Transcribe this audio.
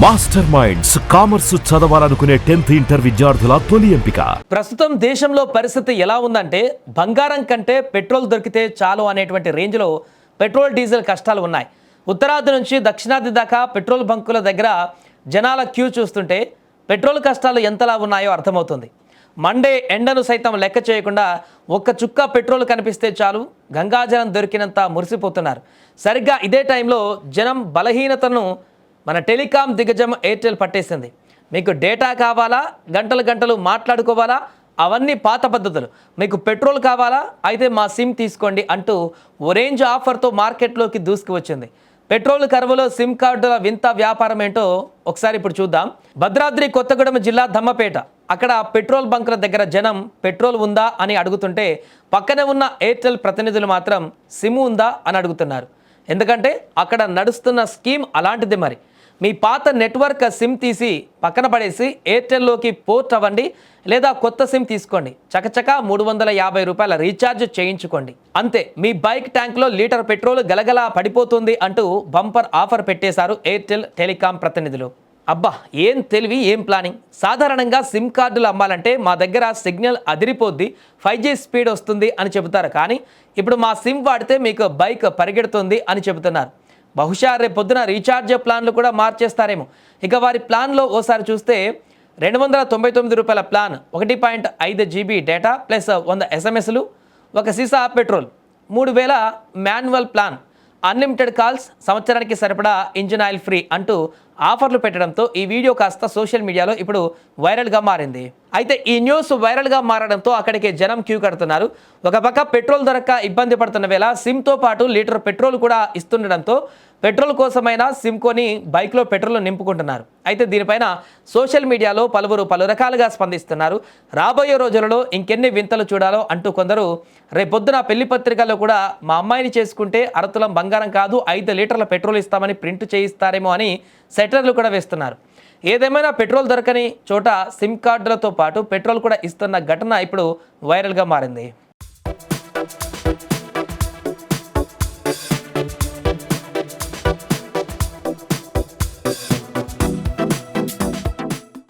Master minds commerce చదవాలనుకునే 10th inter విద్యార్థుల తొలి ఎంపిక. ప్రస్తుతం దేశంలో పరిస్థితి ఎలా ఉందంటే బంగారం కంటే పెట్రోల్ దొరికితే చాలు అనేటువంటి రేంజ్లో పెట్రోల్ డీజిల్ కష్టాలు ఉన్నాయి. ఉత్తరాది నుంచి దక్షిణాది దాకా పెట్రోల్ బంకుల దగ్గర జనాల క్యూ చూస్తుంటే పెట్రోల్ కష్టాలు ఎంతలా ఉన్నాయో అర్థమవుతుంది. మండే ఎండను సైతం లెక్క చేయకుండా ఒక్క చుక్క పెట్రోల్ కనిపిస్తే చాలు గంగాజలం దొరికినంత మురిసిపోతున్నారు. సరిగ్గా ఇదే టైంలో జనం బలహీనతను మన టెలికాం దిగ్గజం ఎయిర్టెల్ పట్టేసింది. మీకు డేటా కావాలా, గంటలు గంటలు మాట్లాడుకోవాలా, అవన్నీ పాత పద్ధతులు. మీకు పెట్రోల్ కావాలా, అయితే మా సిమ్ తీసుకోండి అంటూ ఓ రేంజ్ ఆఫర్తో మార్కెట్లోకి దూసుకువచ్చింది. పెట్రోల్ కరువులో సిమ్ కార్డుల వింత వ్యాపారం ఏంటో ఒకసారి ఇప్పుడు చూద్దాం. భద్రాద్రి కొత్తగూడెం జిల్లా దమ్మపేట. అక్కడ పెట్రోల్ బంకుల దగ్గర జనం పెట్రోల్ ఉందా అని అడుగుతుంటే పక్కనే ఉన్న ఎయిర్టెల్ ప్రతినిధులు మాత్రం సిమ్ ఉందా అని అడుగుతున్నారు. ఎందుకంటే అక్కడ నడుస్తున్న స్కీమ్ అలాంటిది. మరి మీ పాత నెట్వర్క్ సిమ్ తీసి పక్కన పడేసి ఎయిర్టెల్లోకి పోర్ట్ అవ్వండి, లేదా కొత్త సిమ్ తీసుకోండి, చకచకా 350 రూపాయల రీఛార్జ్ చేయించుకోండి, అంతే మీ బైక్ ట్యాంక్లో లీటర్ పెట్రోల్ గలగలా పడిపోతుంది అంటూ బంపర్ ఆఫర్ పెట్టేశారు ఎయిర్టెల్ టెలికాం ప్రతినిధులు. అబ్బా, ఏం తెలివి, ఏం ప్లానింగ్! సాధారణంగా సిమ్ కార్డులు అమ్మాలంటే మా దగ్గర సిగ్నల్ అదిరిపోద్ది, 5G స్పీడ్ వస్తుంది అని చెబుతారు. కానీ ఇప్పుడు మా సిమ్ వాడితే మీకు బైక్ పరిగెడుతుంది అని చెబుతున్నారు. బహుశా రేపు పొద్దున రీఛార్జ్ ప్లాన్లు కూడా మార్చేస్తారేమో. ఇక వారి ప్లాన్లో ఓసారి చూస్తే 299 రూపాయల ప్లాన్, 1.5 GB డేటా ప్లస్ 100 SMSలు, ఒక సీసా petrol. 3000 manual plan, unlimited calls, సంవత్సరానికి సరిపడా ఇంజిన్ ఆయిల్ ఫ్రీ అంటూ ఆఫర్లు పెట్టడంతో ఈ వీడియో కాస్త సోషల్ మీడియాలో ఇప్పుడు వైరల్గా మారింది. అయితే ఈ న్యూస్ వైరల్గా మారడంతో అక్కడికి జనం క్యూ కడుతున్నారు. ఒక పక్క పెట్రోల్ దొరక్క ఇబ్బంది పడుతున్న వేళ సిమ్తో పాటు లీటర్ పెట్రోల్ కూడా ఇస్తుండడంతో పెట్రోల్ కోసమైనా సిమ్ కొని బైక్లో పెట్రోల్ నింపుకుంటున్నారు. అయితే దీనిపైన సోషల్ మీడియాలో పలువురు పలు రకాలుగా స్పందిస్తున్నారు. రాబోయే రోజులలో ఇంకెన్ని వింతలు చూడాలో అంటూ కొందరు రేపొద్దున పెళ్లి పత్రికల్లో కూడా మా అమ్మాయిని చేసుకుంటే అరతులం బంగారం కాదు 5 లీటర్ల పెట్రోల్ ఇస్తామని ప్రింట్ చేయిస్తారేమో అని సెటర్లు కూడా వేస్తున్నారు. ఏదేమైనా పెట్రోల్ దొరకని చోట సిమ్ కార్డులతో పాటు పెట్రోల్ కూడా ఇస్తున్న ఘటన ఇప్పుడు వైరల్గా మారింది.